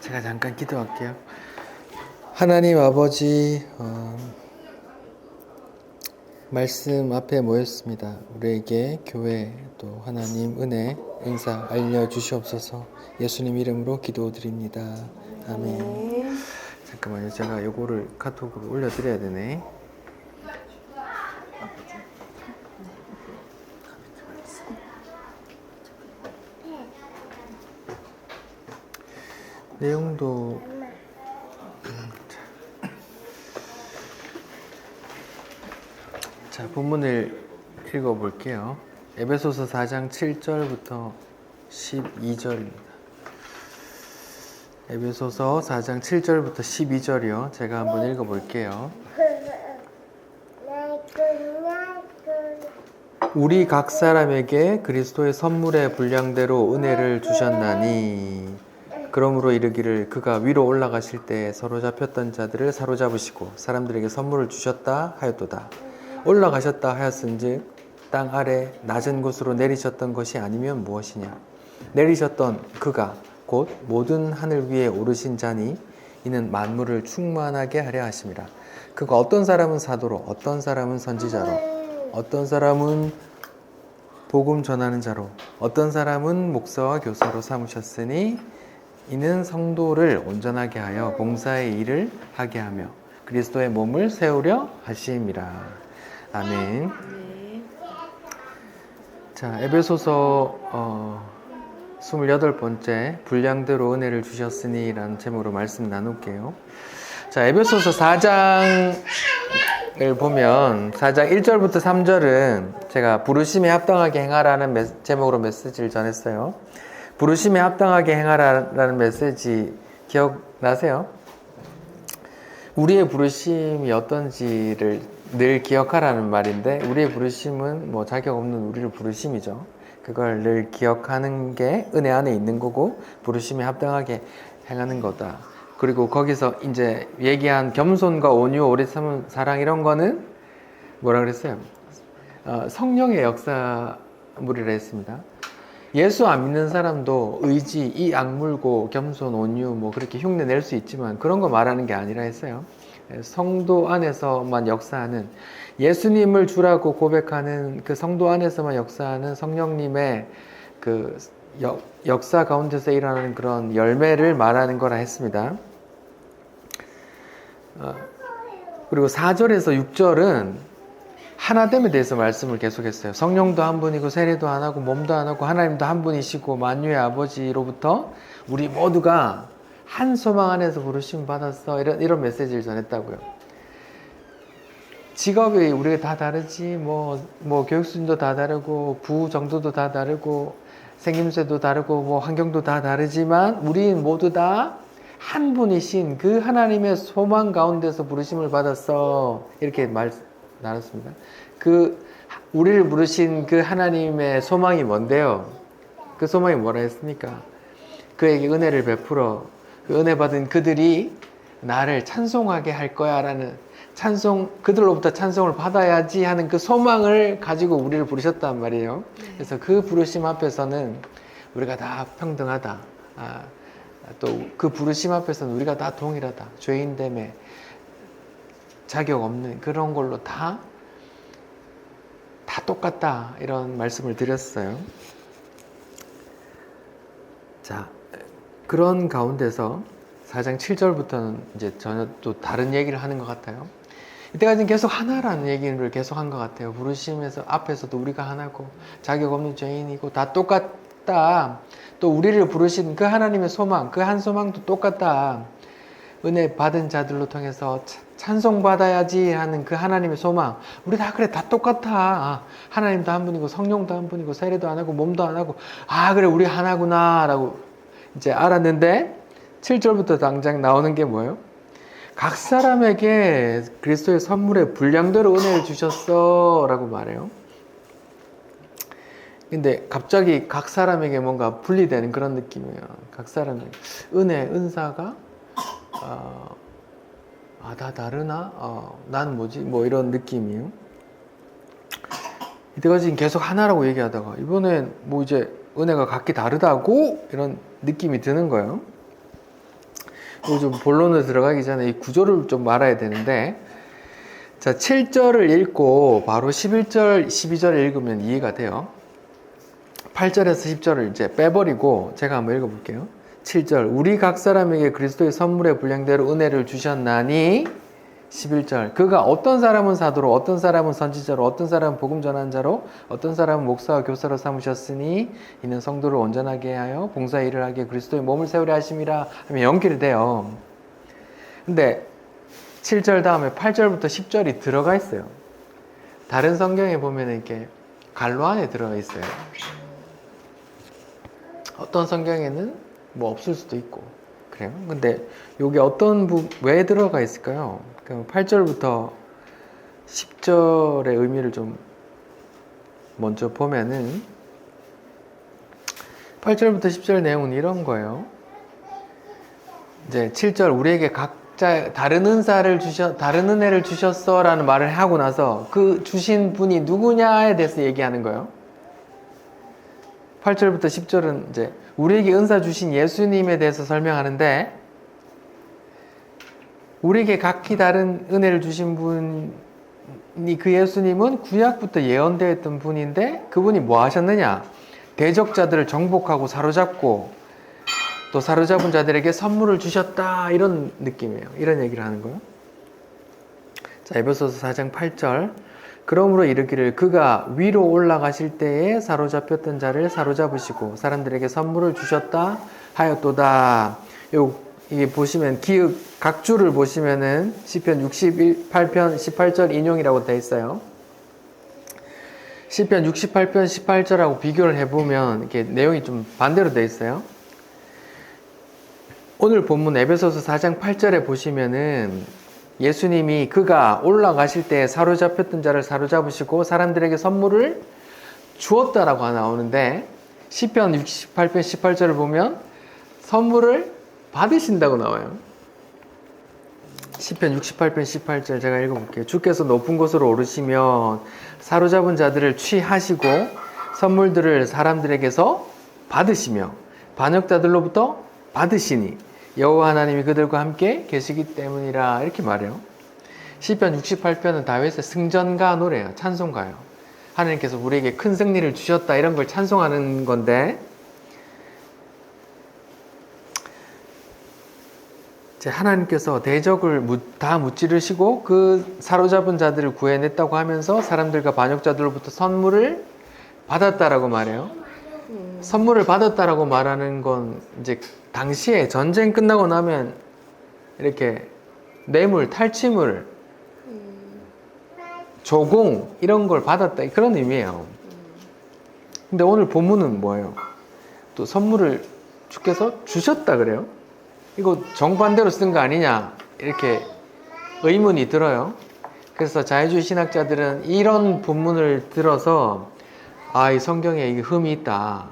제가 잠깐 기도할게요. 하나님 아버지, 말씀 앞에 모였습니다. 우리에게 교회 또 하나님 은혜, 은사 알려주시옵소서. 예수님 이름으로 기도드립니다. 아멘. 잠깐만요. 제가 요거를 카톡으로 올려드려야 되네. 내용도 자, 본문을 읽어볼게요. 에베소서 4장 7절부터 12절입니다. 에베소서 4장 7절부터 12절이요. 제가 한번 읽어볼게요. 우리 각 사람에게 그리스도의 선물의 분량대로 은혜를 주셨나니 그러므로 이르기를 그가 위로 올라가실 때 사로잡혔던 자들을 사로잡으시고 사람들에게 선물을 주셨다 하였도다. 올라가셨다 하였은즉 땅 아래 낮은 곳으로 내리셨던 것이 아니면 무엇이냐. 내리셨던 그가 곧 모든 하늘 위에 오르신 자니 이는 만물을 충만하게 하려 하심이라. 그가 어떤 사람은 사도로 어떤 사람은 선지자로 어떤 사람은 복음 전하는 자로 어떤 사람은 목사와 교사로 삼으셨으니 이는 성도를 온전하게 하여 봉사의 일을 하게 하며 그리스도의 몸을 세우려 하심이라. 아멘. 자, 에베소서 28번째 분량대로 은혜를 주셨으니 라는 제목으로 말씀 나눌게요. 자, 에베소서 4장을 보면 4장 1절부터 3절은 제가 부르심에 합당하게 행하라는 제목으로 메시지를 전했어요. 부르심에 합당하게 행하라는 메시지 기억나세요? 우리의 부르심이 어떤지를 늘 기억하라는 말인데 우리의 부르심은 뭐 자격 없는 우리를 부르심이죠. 그걸 늘 기억하는 게 은혜 안에 있는 거고 부르심에 합당하게 행하는 거다. 그리고 거기서 이제 얘기한 겸손과 온유, 오래 참은 사랑 이런 거는 뭐라 그랬어요? 성령의 역사물이라 했습니다. 예수 안 믿는 사람도 의지, 이 악물고 겸손, 온유 뭐 그렇게 흉내 낼 수 있지만 그런 거 말하는 게 아니라 했어요. 성도 안에서만 역사하는 예수님을 주라고 고백하는 그 성도 안에서만 역사하는 성령님의 그 역사 가운데서 일어나는 그런 열매를 말하는 거라 했습니다. 그리고 4절에서 6절은 하나됨에 대해서 말씀을 계속했어요. 성령도 한 분이고 세례도 안 하고 몸도 안 하고 하나님도 한 분이시고 만유의 아버지로부터 우리 모두가 한 소망 안에서 부르심 받았어. 이런 메시지를 전했다고요. 직업이 우리가 다 다르지 뭐 교육 수준도 다 다르고 부호 정도도 다 다르고 생김새도 다르고 뭐 환경도 다 다르지만 우린 모두 다 한 분이신 그 하나님의 소망 가운데서 부르심을 받았어. 이렇게 나눴습니다. 그 우리를 부르신 그 하나님의 소망이 뭔데요? 그 소망이 뭐라 했습니까? 그에게 은혜를 베풀어 그 은혜 받은 그들이 나를 찬송하게 할 거야 라는 그들로부터 찬송을 받아야지 하는 그 소망을 가지고 우리를 부르셨단 말이에요. 그래서 그 부르심 앞에서는 우리가 다 평등하다. 또 그 부르심 앞에서는 우리가 다 동일하다. 죄인됨에 자격 없는 그런 걸로 다 똑같다. 이런 말씀을 드렸어요. 자, 그런 가운데서 4장 7절부터는 이제 전혀 또 다른 얘기를 하는 것 같아요. 이때까지는 계속 하나라는 얘기를 계속 한 것 같아요. 부르심에서 앞에서도 우리가 하나고 자격 없는 죄인이고 다 똑같다. 또 우리를 부르신 그 하나님의 소망, 그 한 소망도 똑같다. 은혜 받은 자들로 통해서 찬송받아야지 하는 그 하나님의 소망. 우리 다 그래, 다 똑같아. 하나님도 한 분이고 성령도 한 분이고 세례도 안 하고 몸도 안 하고 그래, 우리 하나구나 라고 이제 알았는데 7절부터 당장 나오는 게 뭐예요? 각 사람에게 그리스도의 선물의 분량대로 은혜를 주셨어 라고 말해요. 근데 갑자기 각 사람에게 뭔가 분리되는 그런 느낌이에요. 각 사람에게 은사가 다 다르나? 난 뭐지? 뭐 이런 느낌이에요. 이때까지 계속 하나라고 얘기하다가 이번엔 뭐 이제 은혜가 각기 다르다고 이런 느낌이 드는 거예요. 좀 본론으로 들어가기 전에 이 구조를 좀 말아야 되는데, 자, 7절을 읽고 바로 11절, 12절을 읽으면 이해가 돼요. 8절에서 10절을 이제 빼버리고 제가 한번 읽어볼게요. 7절, 우리 각 사람에게 그리스도의 선물의 분량대로 은혜를 주셨나니. 11절, 그가 어떤 사람은 사도로, 어떤 사람은 선지자로, 어떤 사람은 복음 전한 자로, 어떤 사람은 목사와 교사로 삼으셨으니 이는 성도를 온전하게 하여 봉사의 일을 하기에 그리스도의 몸을 세우려 하심이라 하면 연결이 돼요. 근데 7절 다음에 8절부터 10절이 들어가 있어요. 다른 성경에 보면 이렇게 갈로 안에 들어가 있어요. 어떤 성경에는 뭐 없을 수도 있고 그래요. 근데 여기 왜 들어가 있을까요? 8절부터 10절의 의미를 좀 먼저 보면은 8절부터 10절 내용은 이런 거예요. 이제 7절, 우리에게 각자 다른 은혜를 주셨어 라는 말을 하고 나서 그 주신 분이 누구냐에 대해서 얘기하는 거예요. 8절부터 10절은 이제 우리에게 은사 주신 예수님에 대해서 설명하는데, 우리에게 각기 다른 은혜를 주신 분이, 그 예수님은 구약부터 예언되어 있던 분인데 그분이 뭐 하셨느냐? 대적자들을 정복하고 사로잡고 또 사로잡은 자들에게 선물을 주셨다, 이런 느낌이에요. 이런 얘기를 하는 거예요. 자, 에베소서 4장 8절, 그러므로 이르기를 그가 위로 올라가실 때에 사로잡혔던 자를 사로잡으시고 사람들에게 선물을 주셨다 하였도다. 이게 보시면 기역 각주를 보시면은 시편 68편 18절 인용이라고 되어 있어요. 시편 68편 18절하고 비교를 해보면 이렇게 내용이 좀 반대로 되어 있어요. 오늘 본문 에베소서 4장 8절에 보시면은 예수님이 그가 올라가실 때 사로잡혔던 자를 사로잡으시고 사람들에게 선물을 주었다라고 나오는데, 시편 68편 18절을 보면 선물을 받으신다고 나와요. 시편 68편 18절 제가 읽어볼게요. 주께서 높은 곳으로 오르시면 사로잡은 자들을 취하시고 선물들을 사람들에게서 받으시며 반역자들로부터 받으시니 여호와 하나님이 그들과 함께 계시기 때문이라, 이렇게 말해요. 시편 68편은 다윗의 승전가 노래예요. 찬송가예요. 하나님께서 우리에게 큰 승리를 주셨다, 이런 걸 찬송하는 건데, 하나님께서 대적을 다 무찌르시고 그 사로잡은 자들을 구해냈다고 하면서 사람들과 반역자들로부터 선물을 받았다라고 말해요. 선물을 받았다라고 말하는 건 이제 당시에 전쟁 끝나고 나면 이렇게 뇌물, 탈취물, 조공 이런 걸 받았다, 그런 의미예요. 근데 오늘 본문은 뭐예요? 또 선물을 주께서 주셨다 그래요. 이거 정반대로 쓴 거 아니냐, 이렇게 의문이 들어요. 그래서 자유주의 신학자들은 이런 본문을 들어서 이 성경에 이게 흠이 있다,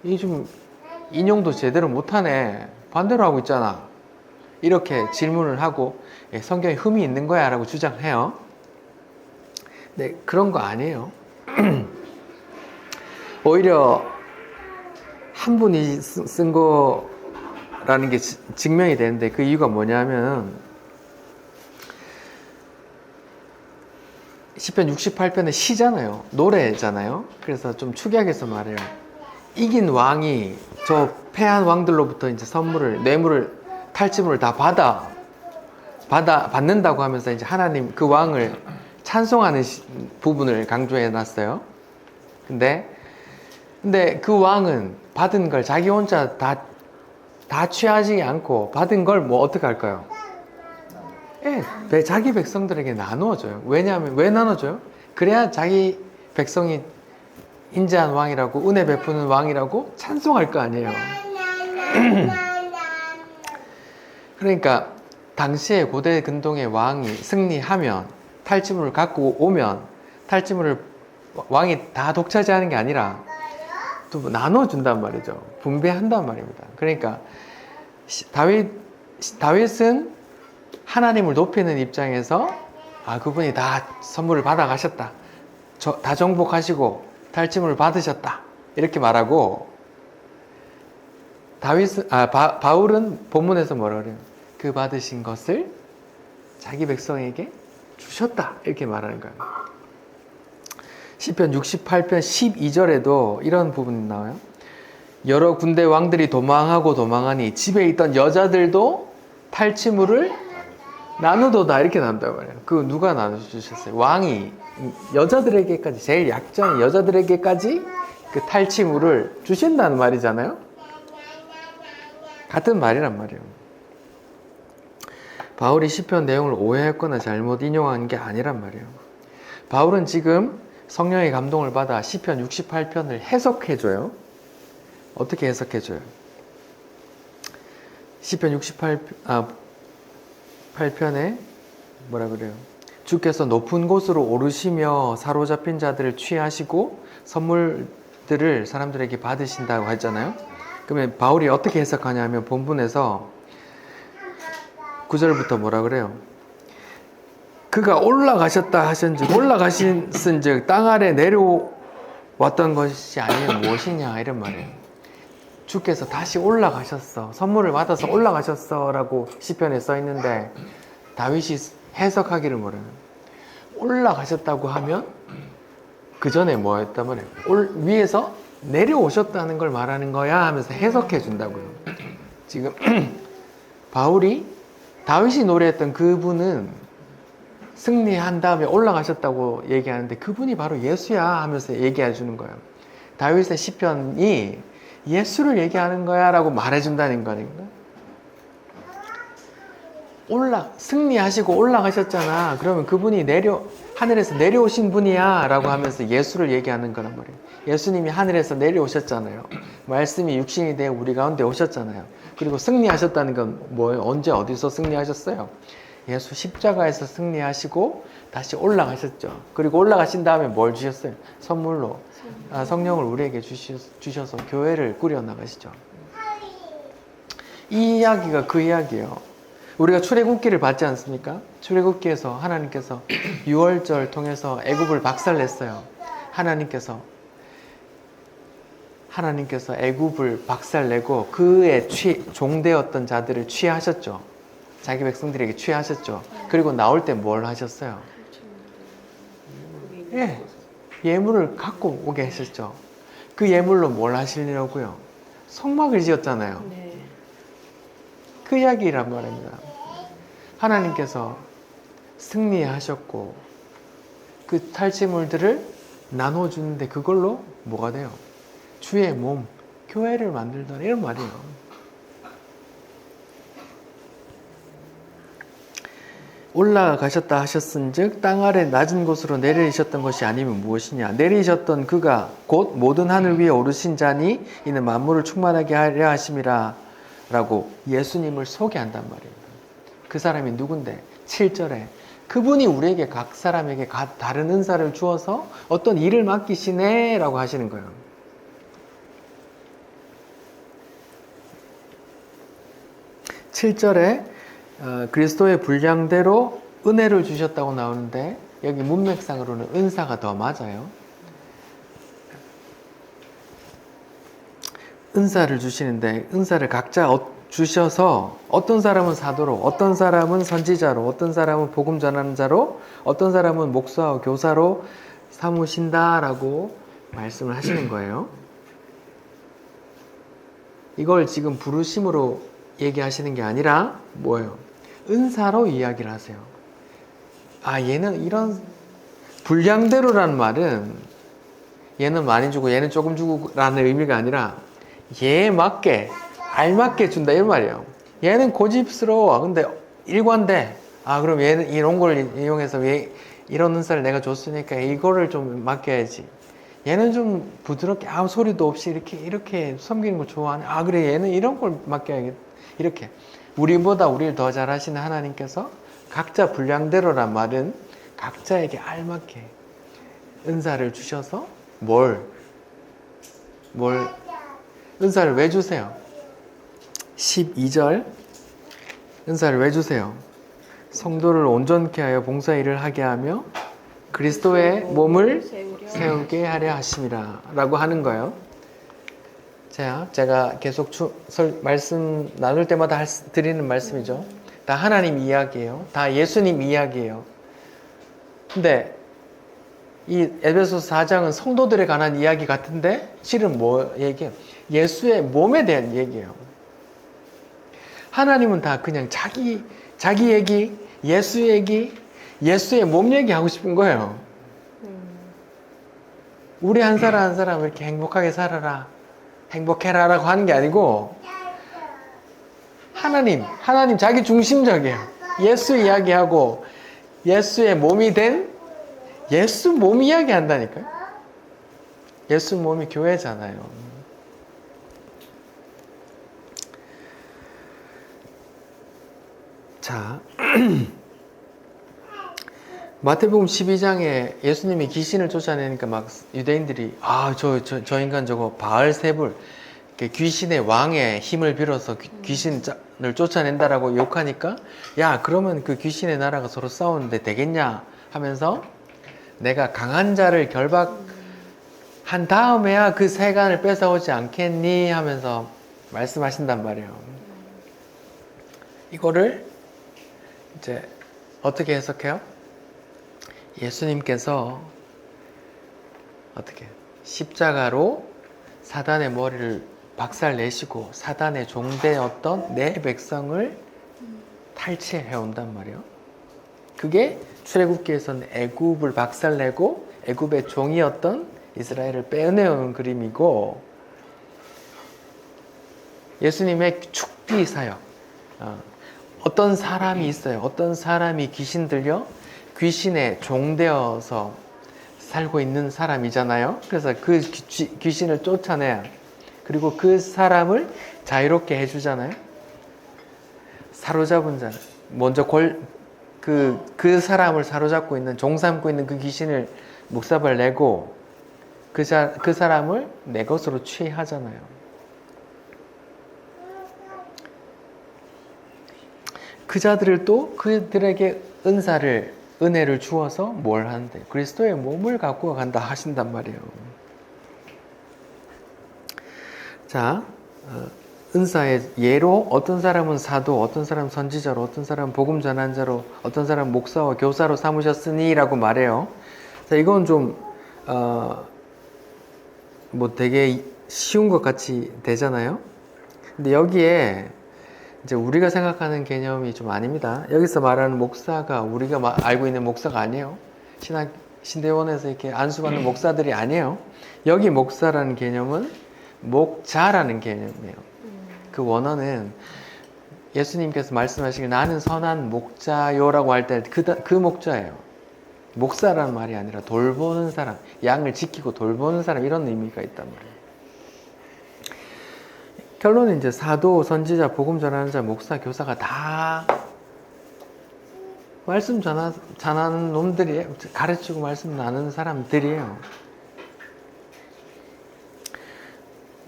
이 좀 인용도 제대로 못하네, 반대로 하고 있잖아, 이렇게 질문을 하고 성경에 흠이 있는 거야 라고 주장해요. 네, 그런 거 아니에요. 오히려 한 분이 쓴 거라는 게 증명이 되는데, 그 이유가 뭐냐면 시편 68편은 시잖아요. 노래잖아요. 그래서 좀 축약해서 말해요. 이긴 왕이 저 패한 왕들로부터 이제 선물을, 뇌물을, 탈취물을 다 받는다고 하면서 이제 하나님 그 왕을 찬송하는 부분을 강조해 놨어요. 근데 그 왕은 받은 걸 자기 혼자 다 취하지 않고 받은 걸 뭐 어떻게 할까요? 자기 백성들에게 나누어줘요. 왜냐하면, 왜 나눠줘요? 그래야 자기 백성이 인자한 왕이라고, 은혜 베푸는 왕이라고 찬송할 거 아니에요. 그러니까 당시에 고대 근동의 왕이 승리하면, 탈취물을 갖고 오면 탈취물을 왕이 다 독차지하는 게 아니라 또 나눠준단 말이죠. 분배한단 말입니다. 그러니까 다윗은 하나님을 높이는 입장에서 그분이 다 선물을 받아 가셨다, 다 정복하시고 탈취물을 받으셨다, 이렇게 말하고, 바울은 본문에서 뭐라 그래요? 그 받으신 것을 자기 백성에게 주셨다. 이렇게 말하는 거예요. 시편 68편 12절에도 이런 부분이 나와요. 여러 군대 왕들이 도망하고 도망하니 집에 있던 여자들도 탈취물을 나누도다. 이렇게 나온단 말이에요. 그 누가 나눠주셨어요? 왕이 여자들에게까지, 제일 약자인 여자들에게까지 그 탈취물을 주신다는 말이잖아요. 같은 말이란 말이에요. 바울이 시편 내용을 오해했거나 잘못 인용한 게 아니란 말이에요. 바울은 지금 성령의 감동을 받아 시편 68편을 해석해줘요. 어떻게 해석해줘요? 시편 68편에 뭐라 그래요? 주께서 높은 곳으로 오르시며 사로잡힌 자들을 취하시고 선물들을 사람들에게 받으신다고 했잖아요. 그러면 바울이 어떻게 해석하냐면 본문에서 9절부터 뭐라 그래요? 그가 올라가셨다 하신즉 올라가신즉 땅 아래 내려왔던 것이 아니면 무엇이냐 이런 말이에요. 주께서 다시 올라가셨어. 선물을 받아서 올라가셨어 라고 시편에 써 있는데 다윗이 해석하기를 뭐래요? 올라가셨다고 하면 그 전에 뭐였단 말이에요? 위에서 내려오셨다는 걸 말하는 거야 하면서 해석해 준다고요. 지금 바울이 다윗이 노래했던 그분은 승리한 다음에 올라가셨다고 얘기하는데 그분이 바로 예수야 하면서 얘기해 주는 거예요. 다윗의 시편이 예수를 얘기하는 거야 라고 말해준다는 거 아닌가? 승리하시고 올라가셨잖아. 그러면 그분이 하늘에서 내려오신 분이야 라고 하면서 예수를 얘기하는 거란 말이에요. 예수님이 하늘에서 내려오셨잖아요. 말씀이 육신이 되어 우리 가운데 오셨잖아요. 그리고 승리하셨다는 건 뭐예요? 언제 어디서 승리하셨어요? 예수 십자가에서 승리하시고 다시 올라가셨죠. 그리고 올라가신 다음에 뭘 주셨어요? 선물로 성령을 우리에게 주셔서 교회를 꾸려나가시죠. 이 이야기가 그 이야기예요. 우리가 출애굽기를 받지 않습니까? 출애굽기에서 하나님께서 6월절 통해서 애굽을 박살냈어요. 하나님께서 애굽을 박살내고 그의 종되었던 자들을 취하셨죠. 자기 백성들에게 취하셨죠. 그리고 나올 때 뭘 하셨어요? 예물을 갖고 오게 하셨죠. 그 예물로 뭘 하시려고요? 성막을 지었잖아요. 그 이야기란 말입니다. 하나님께서 승리하셨고 그 탈취물들을 나눠주는데 그걸로 뭐가 돼요? 주의 몸, 교회를 만들더라 이런 말이에요. 올라가셨다 하셨은즉 땅 아래 낮은 곳으로 내리셨던 것이 아니면 무엇이냐? 내리셨던 그가 곧 모든 하늘 위에 오르신 자니 이는 만물을 충만하게 하려 하심이라 라고 예수님을 소개한단 말이에요. 그 사람이 누군데? 7절에 그분이 우리에게 각 사람에게 다른 은사를 주어서 어떤 일을 맡기시네 라고 하시는 거예요. (7절에) 그리스도의 분량대로 은혜를 주셨다고 나오는데 여기 문맥상으로는 은사가 더 맞아요. 은사를 주시는데 은사를 각자 주셔서 어떤 사람은 사도로, 어떤 사람은 선지자로, 어떤 사람은 복음 전하는 자로, 어떤 사람은 목사와 교사로 삼으신다라고 말씀을 하시는 거예요. 이걸 지금 부르심으로 얘기하시는 게 아니라 뭐예요? 은사로 이야기를 하세요. 얘는 이런 분량대로라는 말은 얘는 많이 주고 얘는 조금 주고 라는 의미가 아니라 얘에 맞게 알맞게 준다 이런 말이에요. 얘는 고집스러워. 근데 일관돼. 그럼 얘는 이런 걸 이용해서 이런 은사를 내가 줬으니까 이거를 좀 맡겨야지. 얘는 좀 부드럽게 소리도 없이 이렇게 섬기는 걸 좋아하네. 그래 얘는 이런 걸 맡겨야겠다. 이렇게 우리보다 우리를 더 잘하시는 하나님께서 각자 분량대로란 말은 각자에게 알맞게 은사를 주셔서 은사를 왜 주세요? 12절 은사를 왜 주세요? 성도를 온전케 하여 봉사일을 하게 하며 그리스도의 몸을 세우게 하려 하심이라 라고 하는 거예요. 제가 계속 말씀 나눌 때마다 드리는 말씀이죠. 다 하나님 이야기예요. 다 예수님 이야기예요. 근데 이 에베소서 4장은 성도들에 관한 이야기 같은데 실은 뭐 얘기예요? 예수의 몸에 대한 얘기예요. 하나님은 다 그냥 자기 얘기, 예수 얘기, 예수의 몸 얘기하고 싶은 거예요. 우리 한 사람 한 사람 이렇게 행복하게 살아라, 행복해라 라고 하는 게 아니고 하나님 자기 중심적이에요. 예수 이야기하고 예수의 몸이 된 예수 몸 이야기 한다니까요. 예수 몸이 교회잖아요. 자, 마태복음 12장에 예수님이 귀신을 쫓아내니까 막 유대인들이 저 인간 저거 바알세불 귀신의 왕의 힘을 빌어서 귀신을 쫓아낸다라고 욕하니까 야 그러면 그 귀신의 나라가 서로 싸우는데 되겠냐 하면서 내가 강한 자를 결박한 다음에야 그 세간을 뺏어오지 않겠니 하면서 말씀하신단 말이에요. 이거를 이제 어떻게 해석해요? 예수님께서 어떻게 십자가로 사단의 머리를 박살내시고 사단의 종되었던 내 백성을 탈취해 온단 말이에요. 그게 출애굽기에서는 애굽을 박살내고 애굽의 종이었던 이스라엘을 빼내오는 그림이고, 예수님의 축비 사역, 어떤 사람이 있어요. 어떤 사람이 귀신 들려 귀신의 종되어서 살고 있는 사람이잖아요. 그래서 그 귀신을 쫓아내야, 그리고 그 사람을 자유롭게 해주잖아요. 사로잡은 자, 먼저 그 사람을 사로잡고 있는, 종삼고 있는 그 귀신을 묵사발 내고 그 사람을 내 것으로 취하잖아요. 그 자들을 또 그들에게 은혜를 주어서 뭘 하는데 그리스도의 몸을 갖고 간다 하신단 말이에요. 자, 은사의 예로 어떤 사람은 사도, 어떤 사람은 선지자로, 어떤 사람은 복음 전환자로, 어떤 사람은 목사와 교사로 삼으셨으니 라고 말해요. 자, 이건 좀 뭐 되게 쉬운 것 같이 되잖아요. 근데 여기에 이제 우리가 생각하는 개념이 좀 아닙니다. 여기서 말하는 목사가 우리가 알고 있는 목사가 아니에요. 신대원에서 이렇게 안수받는 목사들이 아니에요. 여기 목사라는 개념은 목자라는 개념이에요. 그 원어는 예수님께서 말씀하시길 나는 선한 목자요라고 할 때 그 목자예요. 목사라는 말이 아니라 돌보는 사람, 양을 지키고 돌보는 사람, 이런 의미가 있단 말이에요. 결론은 이제 사도, 선지자, 복음 전하는 자, 목사, 교사가 다 말씀 전하는 놈들이에요. 가르치고 말씀 나누는 사람들이에요.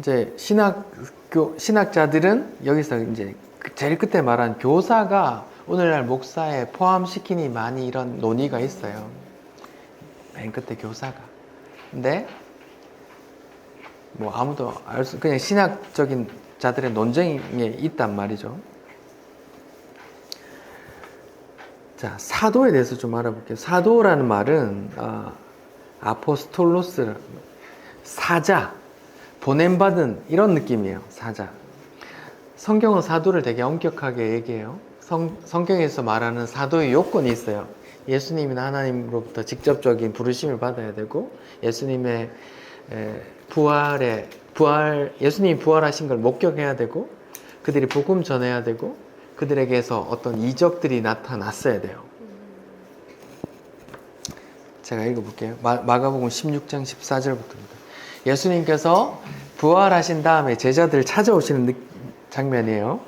이제 신학자들은 여기서 이제 제일 끝에 말한 교사가 오늘날 목사에 포함시키니 많이 이런 논의가 있어요. 맨 끝에 교사가. 근데 뭐 아무도 그냥 신학적인 자들의 논쟁에 있단 말이죠. 자, 사도에 대해서 좀 알아볼게요. 사도라는 말은 아포스톨로스, 사자, 보냄받은 이런 느낌이에요. 사자. 성경은 사도를 되게 엄격하게 얘기해요. 성경에서 말하는 사도의 요건이 있어요. 예수님이나 하나님으로부터 직접적인 부르심을 받아야 되고, 예수님의 예수님이 부활하신 걸 목격해야 되고, 그들이 복음 전해야 되고, 그들에게서 어떤 이적들이 나타났어야 돼요. 제가 읽어볼게요. 마가복음 16장 14절부터입니다. 예수님께서 부활하신 다음에 제자들을 찾아오시는 장면이에요.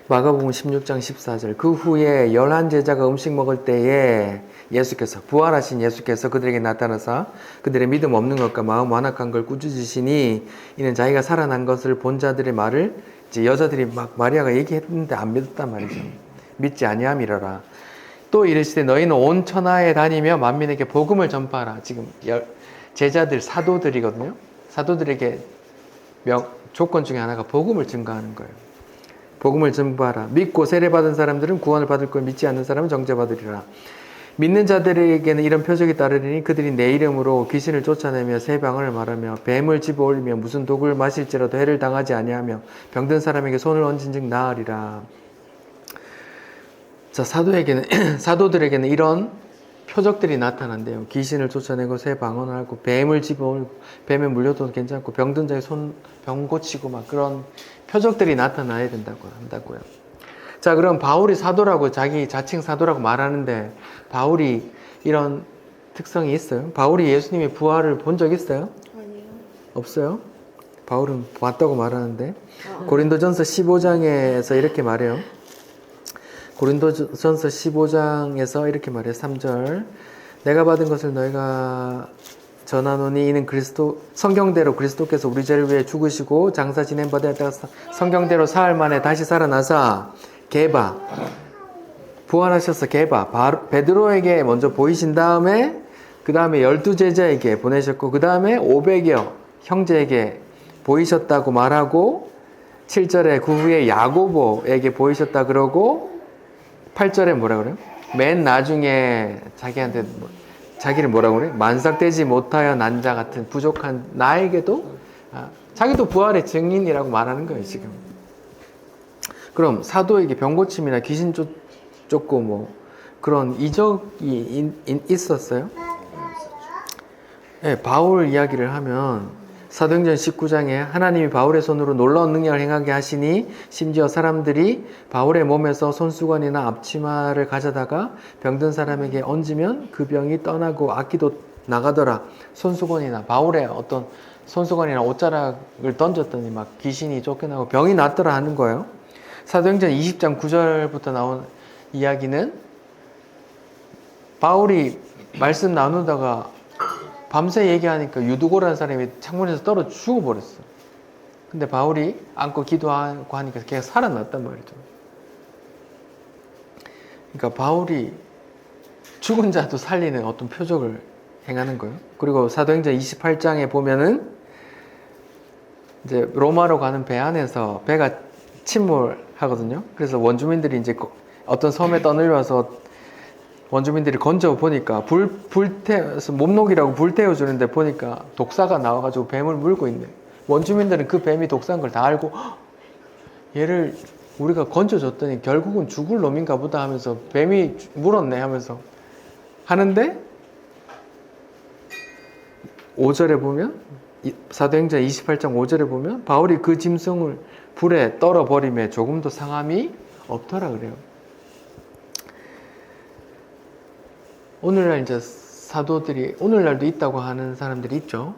마가복음 16장 14절. 그 후에 11제자가 음식 먹을 때에 부활하신 예수께서 그들에게 나타나사 그들의 믿음 없는 것과 마음 완악한 걸 꾸짖으시니 이는 자기가 살아난 것을 본 자들의 말을 이제 여자들이 막 마리아가 얘기했는데 안 믿었단 말이죠. 믿지 아니함이라라. 또 이르시되 너희는 온 천하에 다니며 만민에게 복음을 전파하라. 지금 제자들, 사도들이거든요. 사도들에게 조건 중에 하나가 복음을 증거하는 거예요. 복음을 전파하라. 믿고 세례받은 사람들은 구원을 받을 걸 믿지 않는 사람은 정죄받으리라. 믿는 자들에게는 이런 표적이 따르리니 그들이 내 이름으로 귀신을 쫓아내며 새 방언을 말하며 뱀을 집어올리며 무슨 독을 마실지라도 해를 당하지 아니하며 병든 사람에게 손을 얹은즉 나으리라. 자, 사도들에게는 이런 표적들이 나타난대요. 귀신을 쫓아내고 새 방언을 하고 뱀을 집어올리고 뱀에 물려도 괜찮고 병든 자의 병 고치고 막 그런 표적들이 나타나야 한다고요. 자, 그럼 바울이 사도라고 자기 자칭 사도라고 말하는데 바울이 이런 특성이 있어요? 바울이 예수님의 부활을 본 적 있어요? 아니요. 없어요? 바울은 봤다고 말하는데 고린도전서 15장에서 이렇게 말해요. 고린도전서 15장에서 이렇게 말해요. 3절 내가 받은 것을 너희가 전하노니 이는 성경대로 그리스도께서 우리 죄를 위해 죽으시고 장사 지낸 바 되었다가 성경대로 사흘 만에 다시 살아나사 부활하셔서 베드로에게 먼저 보이신 다음에 그 다음에 12제자에게 보내셨고 그 다음에 500여 형제에게 보이셨다고 말하고 7절에 그 후에 야고보에게 보이셨다 그러고 8절에 뭐라 그래요? 맨 나중에 자기를 뭐라고 그래? 만삭되지 못하여 난 자 같은 부족한 나에게도 자기도 부활의 증인이라고 말하는 거예요 지금. 그럼 사도에게 병고침이나 귀신 쫓고 뭐 그런 이적이 있었어요? 네, 바울 이야기를 하면 사도행전 19장에 하나님이 바울의 손으로 놀라운 능력을 행하게 하시니 심지어 사람들이 바울의 몸에서 손수건이나 앞치마를 가져다가 병든 사람에게 얹으면 그 병이 떠나고 악기도 나가더라. 손수건이나 바울의 어떤 손수건이나 옷자락을 던졌더니 막 귀신이 쫓겨나고 병이 낫더라 하는 거예요. 사도행전 20장 9절부터 나온 이야기는 바울이 말씀 나누다가 밤새 얘기하니까 유두고라는 사람이 창문에서 떨어져 죽어버렸어. 근데 바울이 안고 기도하고 하니까 걔가 살아났단 말이죠. 그러니까 바울이 죽은 자도 살리는 어떤 표적을 행하는 거예요. 그리고 사도행전 28장에 보면은 이제 로마로 가는 배 안에서 배가 침몰하거든요. 그래서 원주민들이 이제 어떤 섬에 떠내려와서 원주민들이 건져 보니까 불태워서 몸녹이라고 불태워주는데 보니까 독사가 나와가지고 뱀을 물고 있네. 원주민들은 그 뱀이 독사인 걸 다 알고 얘를 우리가 건져줬더니 결국은 죽을 놈인가 보다 하면서 뱀이 물었네 하면서 하는데 5절에 보면 사도행전 28장 5절에 보면 바울이 그 짐승을 불에 떨어버림에 조금도 상함이 없더라 그래요. 오늘날 이제 사도들이 오늘날도 있다고 하는 사람들이 있죠.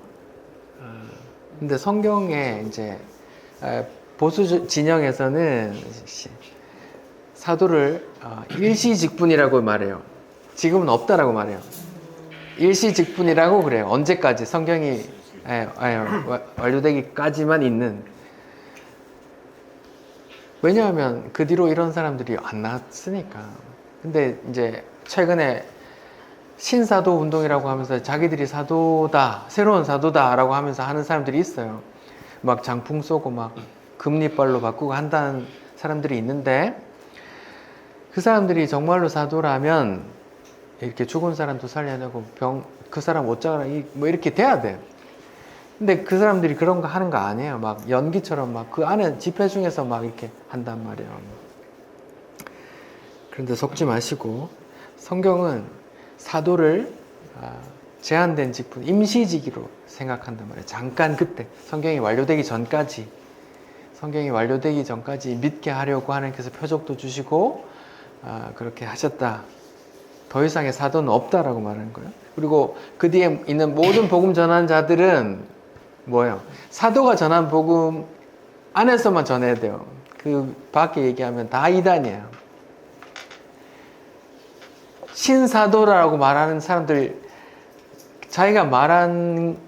근데 성경에 이제 보수 진영에서는 사도를 일시직분이라고 말해요. 지금은 없다라고 말해요. 일시직분이라고 그래요. 언제까지 성경이 완료되기까지만 있는. 왜냐하면 그 뒤로 이런 사람들이 안 나왔으니까. 근데 이제 최근에 신사도 운동이라고 하면서 자기들이 사도다, 새로운 사도다라고 하면서 하는 사람들이 있어요. 막 장풍 쏘고 막 금리빨로 바꾸고 한다는 사람들이 있는데 그 사람들이 정말로 사도라면 이렇게 죽은 사람도 살려내고 그 사람 옷자가 뭐 이렇게 돼야 돼. 근데 그 사람들이 그런 거 하는 거 아니에요. 막 연기처럼 막 그 안에 집회 중에서 막 이렇게 한단 말이에요. 그런데 속지 마시고 성경은 사도를 제한된 직분, 임시직으로 생각한단 말이에요. 잠깐 그때 성경이 완료되기 전까지 믿게 하려고 하나님께서 표적도 주시고 그렇게 하셨다. 더 이상의 사도는 없다라고 말하는 거예요. 그리고 그 뒤에 있는 모든 복음 전하는 자들은 뭐예요? 사도가 전한 복음 안에서만 전해야 돼요. 그 밖에 얘기하면 다 이단이에요. 신사도라고 말하는 사람들 자기가 말한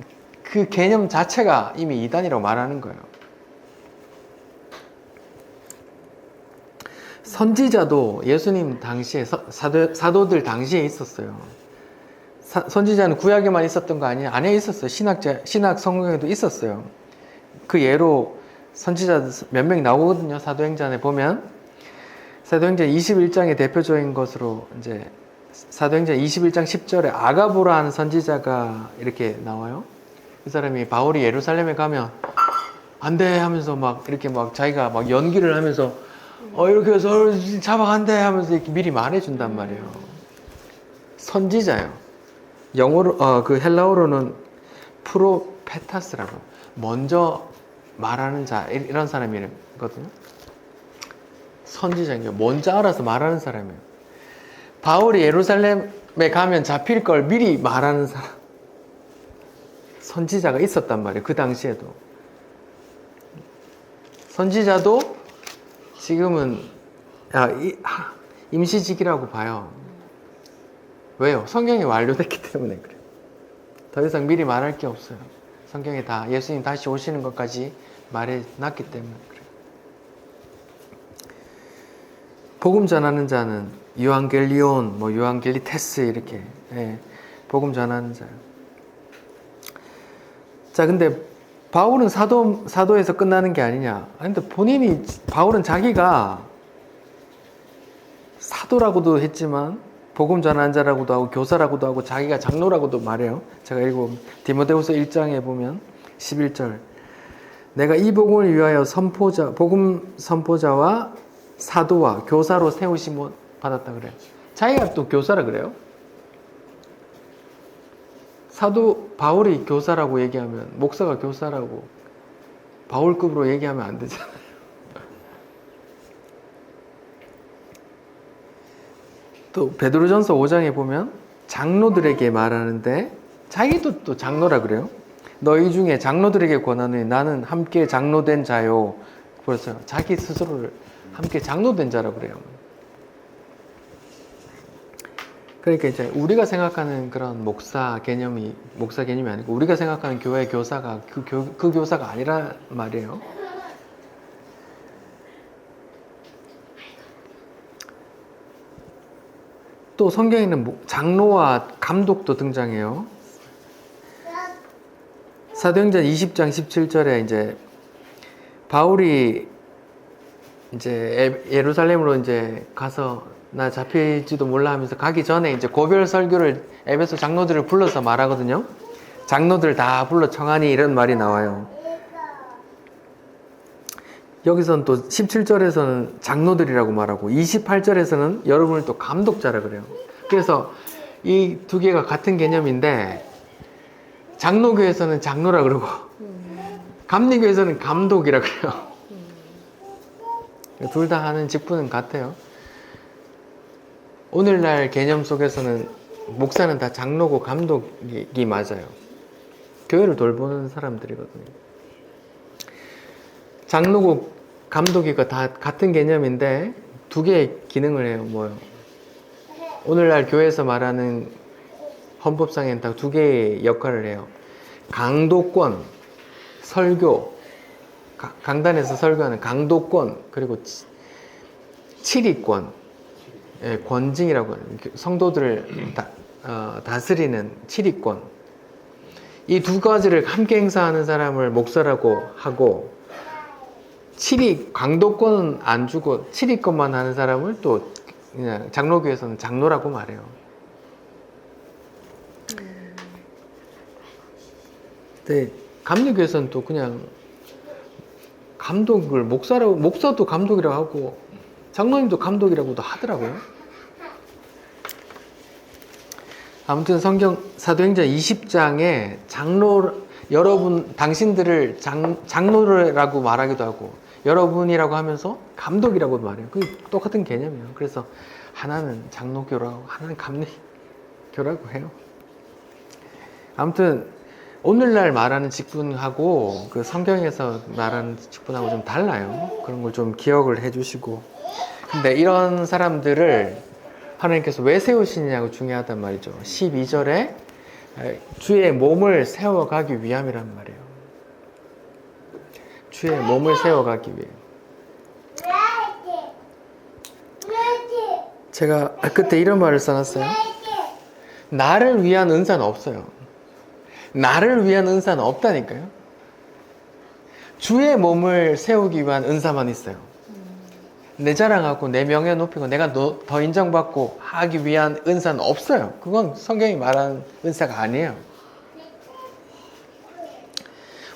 그 개념 자체가 이미 이단이라고 말하는 거예요. 선지자도 예수님 당시에 사도들 당시에 있었어요. 선지자는 구약에만 있었던 거 아니에요? 안에 있었어요. 신약 성경에도 있었어요. 그 예로 선지자 몇 명이 나오거든요. 사도행전에 보면 사도행전 21장의 대표적인 것으로 이제 사도행전 21장 10절에 아가보라는 선지자가 이렇게 나와요. 그 사람이 바울이 예루살렘에 가면 안 돼 하면서 막 이렇게 막 자기가 막 연기를 하면서 이렇게 해서 잡아간대 하면서 이렇게 미리 말해준단 말이에요. 선지자요. 영어로 그 헬라어로는 프로페타스라고 먼저 말하는 자 이런 사람이거든요. 선지자인 먼저 알아서 말하는 사람이에요. 바울이 예루살렘에 가면 잡힐 걸 미리 말하는 사람. 선지자가 있었단 말이에요. 그 당시에도. 선지자도 지금은 임시직이라고 봐요. 왜요? 성경이 완료됐기 때문에 그래요. 더 이상 미리 말할 게 없어요. 성경에 다 예수님 다시 오시는 것까지 말해놨기 때문에 그래요. 복음 전하는 자는 유앙겔리온, 유앙겔리테스 이렇게 복음 전하는 자예요. 자, 근데 바울은 사도에서 끝나는 게 아니냐? 근데 바울은 자기가 사도라고도 했지만 복음 전하는 자라고도 하고 교사라고도 하고 자기가 장로라고도 말해요. 제가 읽어보면 디모데후서 1장에 보면 11절 내가 이 복음을 위하여 복음 선포자와 사도와 교사로 세우심을 받았다 그래요. 자기가 또 교사라 그래요. 사도 바울이 교사라고 얘기하면 목사가 교사라고 바울급으로 얘기하면 안 되잖아요. 또 베드로전서 5장에 보면 장로들에게 말하는데 자기도 또 장로라 그래요. 너희 중에 장로들에게 권하노니 나는 함께 장로된 자요. 그래서 자기 스스로를 함께 장로된 자라 그래요. 그러니까 이제 우리가 생각하는 그런 목사 개념이 아니고 우리가 생각하는 교회 교사가 그 교사가 아니란 말이에요. 또 성경에는 장로와 감독도 등장해요. 사도행전 20장 17절에 이제 바울이 이제 예루살렘으로 이제 가서 나 잡힐지도 몰라 하면서 가기 전에 이제 고별 설교를 에베소 장로들을 불러서 말하거든요. 장로들 다 불러 청하니 이런 말이 나와요. 여기서는 또 17절에서는 장로들이라고 말하고 28절에서는 여러분을 또 감독자라 그래요. 그래서 이 두 개가 같은 개념인데 장로교에서는 장로라 그러고 감리교에서는 감독이라 그래요. 둘 다 하는 직분은 같아요. 오늘날 개념 속에서는 목사는 다 장로고 감독이 맞아요. 교회를 돌보는 사람들이거든요. 장로고 감독이가 다 같은 개념인데 두 개의 기능을 해요. 뭐요? 오늘날 교회에서 말하는 헌법상에는 다 두 개의 역할을 해요. 강도권, 설교, 강단에서 설교하는 강도권, 그리고 치리권, 권징이라고 해요. 성도들을 다스리는 치리권. 이 두 가지를 함께 행사하는 사람을 목사라고 하고 강도권은 안 주고 치리권만 하는 사람을 또 그냥 장로교에서는 장로라고 말해요. 근데 감리교에서는 또 그냥 감독을 목사도 감독이라고 하고 장로님도 감독이라고도 하더라고요. 아무튼 사도행전 20장에 당신들을 장로라고 말하기도 하고 여러분이라고 하면서 감독이라고도 말해요. 그게 똑같은 개념이에요. 그래서 하나는 장로교라고 하나는 감리교라고 해요. 아무튼 오늘날 말하는 직분하고 그 성경에서 말하는 직분하고 좀 달라요. 그런 걸 좀 기억을 해주시고. 근데 이런 사람들을 하나님께서 왜 세우시느냐고 중요하단 말이죠. 12절에 주의 몸을 세워가기 위함이란 말이에요. 주의 몸을 세워가기 위해. 제가 그때 이런 말을 써놨어요. 나를 위한 은사는 없어요. 나를 위한 은사는 없다니까요. 주의 몸을 세우기 위한 은사만 있어요. 내 자랑하고 내 명예 높이고 내가 더 인정받고 하기 위한 은사는 없어요. 그건 성경이 말하는 은사가 아니에요.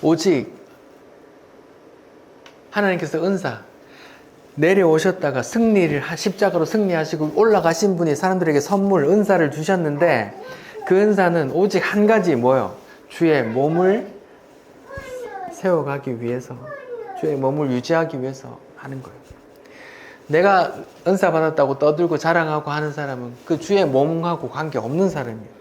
오직 하나님께서 은사 내려오셨다가 십자가로 승리하시고 올라가신 분이 사람들에게 선물 은사를 주셨는데 그 은사는 오직 한 가지 뭐예요? 주의 몸을 세워가기 위해서, 주의 몸을 유지하기 위해서 하는 거예요. 내가 은사 받았다고 떠들고 자랑하고 하는 사람은 그 주의 몸하고 관계없는 사람이에요.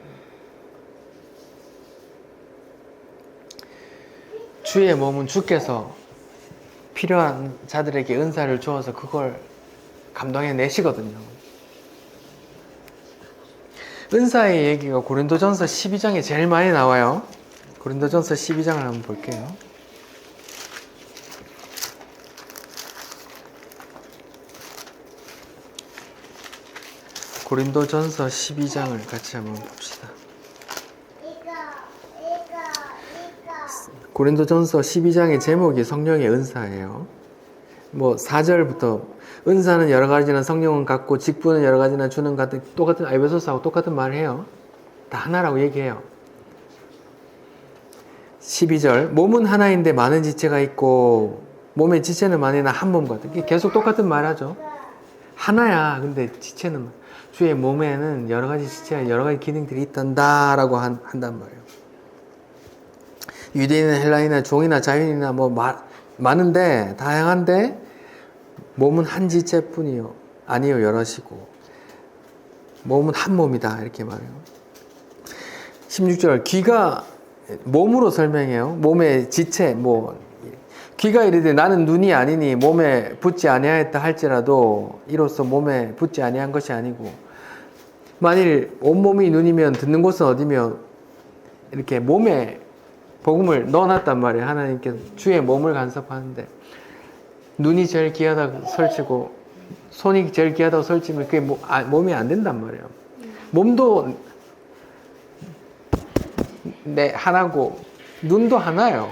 주의 몸은 주께서 필요한 자들에게 은사를 주어서 그걸 감당해 내시거든요. 은사의 얘기가 고린도전서 12장에 제일 많이 나와요. 고린도전서 12장을 한번 볼게요. 고린도전서 12장을 같이 한번 봅시다. 고린도전서 12장의 제목이 성령의 은사예요. 4절부터 은사는 여러 가지나 성령은 같고 직분은 여러 가지나 주는 같은 똑같은 에베소서하고 똑같은 말을 해요. 다 하나라고 얘기해요. 12절 몸은 하나인데 많은 지체가 있고 몸의 지체는 많으나 한 몸 같은 계속 똑같은 말 하죠. 하나야. 근데 지체는 주의 몸에는 여러 가지 지체가 여러 가지 기능들이 있단다라고 한단 말이에요. 유대인이나 헬라인이나 종이나 자유인이나 많은데 다양한데 몸은 한 지체뿐이요 아니요 여럿이고 몸은 한 몸이다 이렇게 말해요. 16절 귀가 몸으로 설명해요. 몸의 지체 귀가 이르되 나는 눈이 아니니 몸에 붙지 아니하였다 할지라도 이로써 몸에 붙지 아니한 것이 아니고 만일 온몸이 눈이면 듣는 곳은 어디며 이렇게 몸에 복음을 넣어놨단 말이에요. 하나님께서 주의 몸을 간섭하는데 눈이 제일 귀하다고 설치고 손이 제일 귀하다고 설치면 그게 몸이 안 된단 말이에요. 몸도 하나고 눈도 하나요.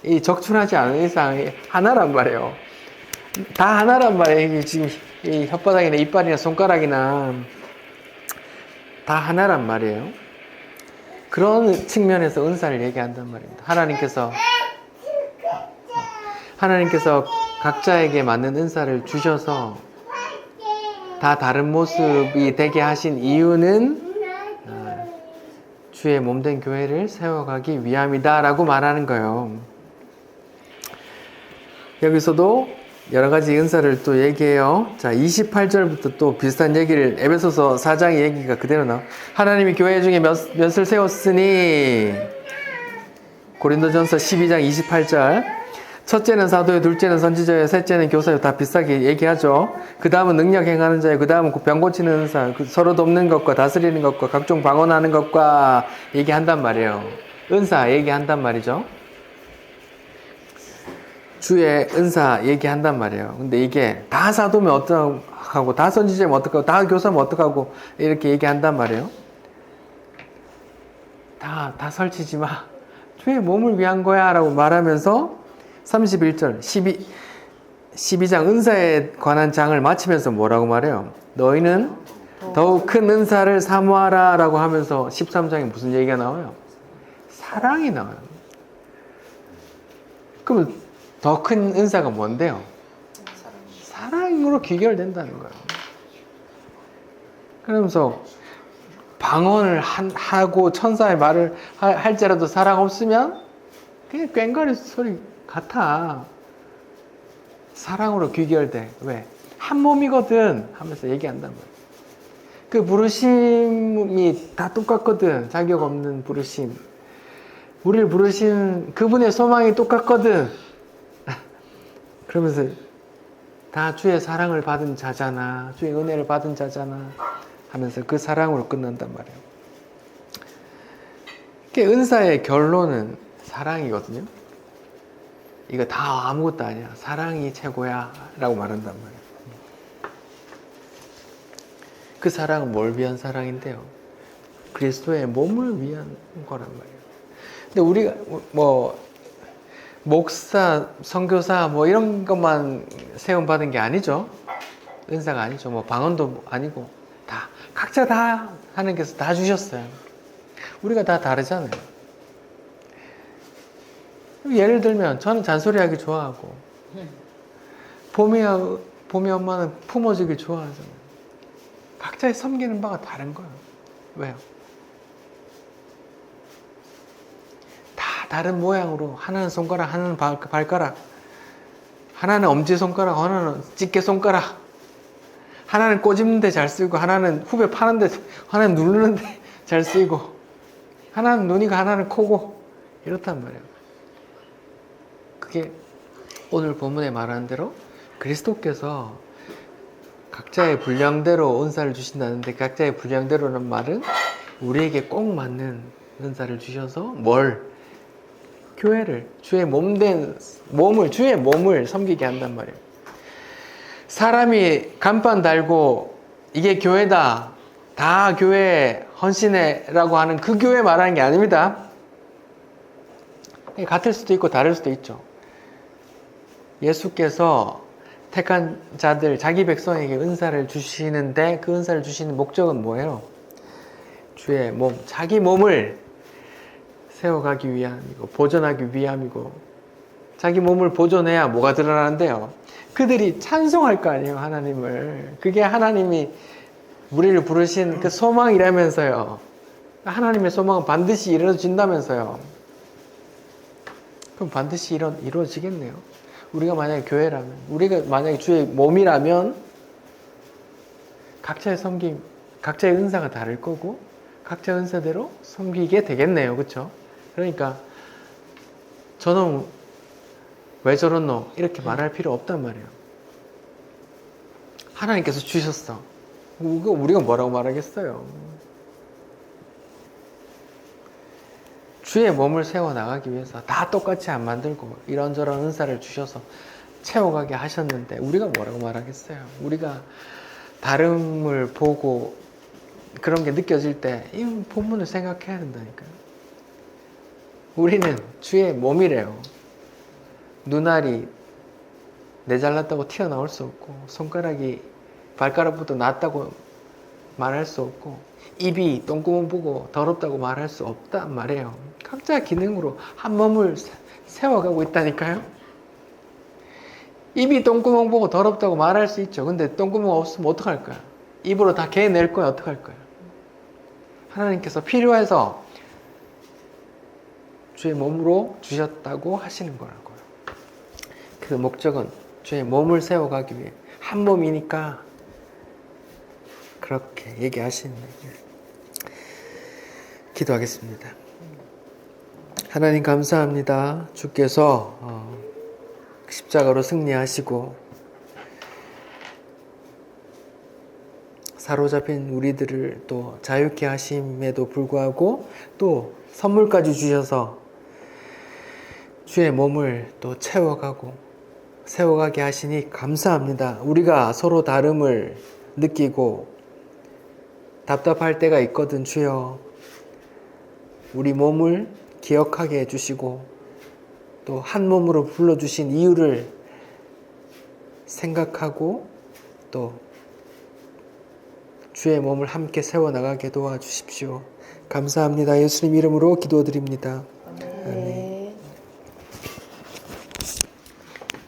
이 적출하지 않은 이상 하나란 말이에요. 다 하나란 말이에요. 지금 이 혓바닥이나 이빨이나 손가락이나 다 하나란 말이에요. 그런 측면에서 은사를 얘기한단 말입니다. 하나님께서 각자에게 맞는 은사를 주셔서 다 다른 모습이 되게 하신 이유는 주의 몸된 교회를 세워가기 위함이다 라고 말하는 거예요. 여기서도 여러 가지 은사를 또 얘기해요. 자, 28절부터 또 비슷한 얘기를 에베소서 4장의 얘기가 그대로 나와. 하나님이 교회 중에 몇을 세웠으니 고린도전서 12장 28절 첫째는 사도요, 둘째는 선지자요, 셋째는 교사요. 다 비슷하게 얘기하죠. 그 다음은 능력 행하는 자요, 그 다음은 병 고치는 은사, 서로 돕는 것과 다스리는 것과 각종 방언하는 것과 얘기한단 말이에요. 은사 얘기한단 말이죠. 주의 은사 얘기한단 말이에요. 근데 이게 다 사도면 어떡하고 다 선지자면 어떡하고 다 교사면 어떡하고 이렇게 얘기한단 말이에요. 다 설치지 마. 주의 몸을 위한 거야 라고 말하면서 31절 12장 은사에 관한 장을 마치면서 뭐라고 말해요? 너희는 더욱 큰 은사를 사모하라 라고 하면서 13장에 무슨 얘기가 나와요? 사랑이 나와요. 그러면 더 큰 은사가 뭔데요? 사랑으로 귀결된다는 거예요. 그러면서 방언을 하고 천사의 말을 할지라도 사랑 없으면 그냥 꽹과리 소리 같아. 사랑으로 귀결돼. 왜? 한 몸이거든 하면서 얘기한단 말이에요. 그 부르심이 다 똑같거든. 자격 없는 부르심. 우리를 부르신 그분의 소망이 똑같거든. 그러면서 다 주의 사랑을 받은 자잖아. 주의 은혜를 받은 자잖아. 하면서 그 사랑으로 끝난단 말이에요. 은사의 결론은 사랑이거든요. 이거 다 아무것도 아니야. 사랑이 최고야. 라고 말한단 말이에요. 그 사랑은 뭘 위한 사랑인데요? 그리스도의 몸을 위한 거란 말이에요. 근데 우리가 목사, 선교사 뭐 이런 것만 세움 받은 게 아니죠. 은사가 아니죠. 뭐 방언도 아니고 다 각자 다 하나님께서 다 주셨어요. 우리가 다 다르잖아요. 예를 들면 저는 잔소리하기 좋아하고 봄이 엄마는 품어주길 좋아하잖아요. 각자의 섬기는 바가 다른 거예요. 왜요? 다 다른 모양으로 하나는 손가락, 하나는 발가락, 하나는 엄지손가락, 하나는 집게손가락, 하나는 꼬집는데 잘 쓰이고 하나는 후배 파는데, 하나는 누르는데 잘 쓰이고 하나는 눈이고 하나는 코고 이렇단 말이에요. 그게 오늘 본문에 말하는 대로 그리스도께서 각자의 분량대로 은사를 주신다는데, 각자의 분량대로는 말은 우리에게 꼭 맞는 은사를 주셔서 교회를, 주의 주의 몸을 섬기게 한단 말이에요. 사람이 간판 달고 이게 교회다, 다 교회 헌신해라고 하는 그 교회 말하는 게 아닙니다. 같을 수도 있고 다를 수도 있죠. 예수께서 택한 자들, 자기 백성에게 은사를 주시는데 그 은사를 주시는 목적은 뭐예요? 주의 몸, 자기 몸을 세워가기 위함이고 보존하기 위함이고, 자기 몸을 보존해야 뭐가 드러나는데요? 그들이 찬송할 거 아니에요, 하나님을. 그게 하나님이 우리를 부르신 그 소망이라면서요. 하나님의 소망은 반드시 이루어진다면서요. 그럼 반드시 이루어지겠네요. 우리가 만약에 교회라면, 우리가 만약에 주의 몸이라면 각자의 각자의 은사가 다를 거고 각자의 은사대로 섬기게 되겠네요. 그렇죠? 그러니까 저는 왜 저렇노? 이렇게 말할 필요 없단 말이에요. 하나님께서 주셨어. 우리가 뭐라고 말하겠어요? 주의 몸을 세워나가기 위해서 다 똑같이 안 만들고 이런저런 은사를 주셔서 채워가게 하셨는데 우리가 뭐라고 말하겠어요? 우리가 다름을 보고 그런 게 느껴질 때 이 본문을 생각해야 된다니까요. 우리는 주의 몸이래요. 눈알이 내 잘났다고 튀어나올 수 없고, 손가락이 발가락보다 낫다고 말할 수 없고, 입이 똥구멍 보고 더럽다고 말할 수 없단 말이에요. 각자 기능으로 한 몸을 세워가고 있다니까요. 입이 똥구멍 보고 더럽다고 말할 수 있죠. 근데 똥구멍 없으면 어떡할 거야? 입으로 다 개낼 거야. 어떡할 거야? 하나님께서 필요해서 주의 몸으로 주셨다고 하시는 거라고요. 그 목적은 주의 몸을 세워가기 위해, 한 몸이니까 그렇게 얘기하시는 거예요. 기도하겠습니다. 하나님 감사합니다. 주께서 십자가로 승리하시고 사로잡힌 우리들을 또 자유케 하심에도 불구하고 또 선물까지 주셔서 주의 몸을 또 채워가고 세워가게 하시니 감사합니다. 우리가 서로 다름을 느끼고 답답할 때가 있거든. 주여, 우리 몸을 기억하게 해주시고 또 한 몸으로 불러주신 이유를 생각하고 또 주의 몸을 함께 세워나가게 도와주십시오. 감사합니다. 예수님 이름으로 기도드립니다. 아멘.